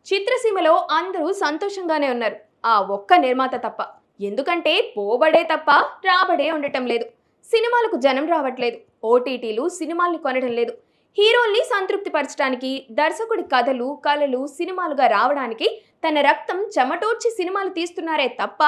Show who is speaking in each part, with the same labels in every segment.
Speaker 1: చిత్రసీమలో అందరూ సంతోషంగానే ఉన్నారు. ఆ ఒక్క నిర్మాత తప్ప. ఎందుకంటే పోబడే తప్ప రాబడే ఉండటం లేదు. సినిమాలకు జనం రావట్లేదు. ఓటీటీలు సినిమాల్ని కొనడం లేదు. హీరోల్ని సంతృప్తి పరచడానికి, దర్శకుడి కథలు, కళలు సినిమాలుగా రావడానికి తన రక్తం చెమటోడ్చి సినిమాలు తీస్తున్నారే తప్ప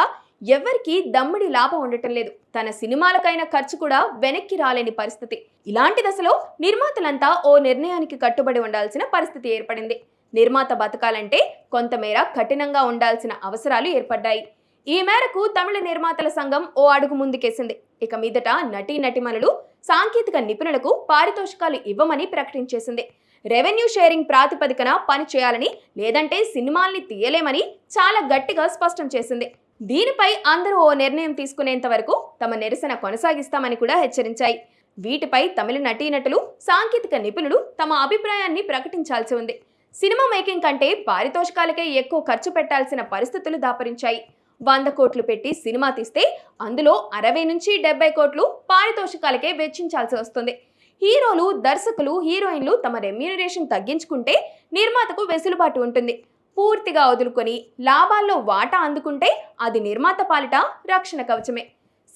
Speaker 1: ఎవ్వరికి దమ్మిడి లాభం ఉండటం లేదు. తన సినిమాలకైన ఖర్చు కూడా వెనక్కి రాలేని పరిస్థితి. ఇలాంటి దశలో నిర్మాతలంతా ఓ నిర్ణయానికి కట్టుబడి ఉండాల్సిన పరిస్థితి ఏర్పడింది. నిర్మాత బతకాలంటే కొంతమేర కఠినంగా ఉండాల్సిన అవసరాలు ఏర్పడ్డాయి. ఈ మేరకు తమిళ నిర్మాతల సంఘం ఓ అడుగు ముందుకేసింది. ఇక మీదట నటీనటిమణులు, సాంకేతిక నిపుణులకు పారితోషికాలు ఇవ్వమని ప్రకటించేసింది. రెవెన్యూ షేరింగ్ ప్రాతిపదికన పని చేయాలని, లేదంటే సినిమాల్ని తీయలేమని చాలా గట్టిగా స్పష్టం చేసింది. దీనిపై అందరూ ఓ నిర్ణయం తీసుకునేంత వరకు తమ నిరసన కొనసాగిస్తామని కూడా హెచ్చరించాయి. వీటిపై తమిళ నటీనటులు, సాంకేతిక నిపుణులు తమ అభిప్రాయాన్ని ప్రకటించాల్సి ఉంది. సినిమా మేకింగ్ కంటే పారితోషికాలకే ఎక్కువ ఖర్చు పెట్టాల్సిన పరిస్థితులు దాపరించాయి. 100 కోట్లు పెట్టి సినిమా తీస్తే అందులో 60 నుంచి 70 కోట్లు పారితోషికాలకే వెచ్చించాల్సి వస్తుంది. హీరోలు, దర్శకులు, హీరోయిన్లు తమ రెమ్యూనరేషన్ తగ్గించుకుంటే నిర్మాతకు వెసులుబాటు ఉంటుంది. పూర్తిగా వదులుకొని లాభాల్లో వాటా అందుకుంటే అది నిర్మాత పాలిట రక్షణ కవచమే.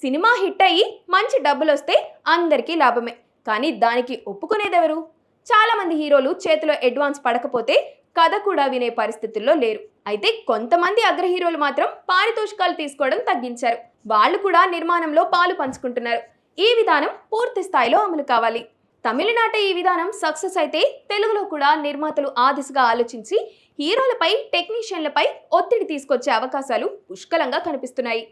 Speaker 1: సినిమా హిట్ అయ్యి మంచి డబ్బులొస్తే అందరికీ లాభమే. కానీ దానికి ఒప్పుకునేదెవరు? చాలా మంది హీరోలు చేతిలో అడ్వాన్స్ పడకపోతే కథ కూడా వినే పరిస్థితుల్లో లేరు. అయితే కొంతమంది అగ్ర హీరోలు మాత్రం పారితోషికాలు తీసుకోవడం తగ్గించారు. వాళ్ళు కూడా నిర్మాణంలో పాలు పంచుకుంటున్నారు. ఈ విధానం పూర్తి స్థాయిలో అమలు కావాలి. తమిళనాట ఈ విధానం సక్సెస్ అయితే తెలుగులో కూడా నిర్మాతలు ఆ దిశగా ఆలోచించి హీరోలపై, టెక్నీషియన్లపై ఒత్తిడి తీసుకొచ్చే అవకాశాలు పుష్కలంగా కనిపిస్తున్నాయి.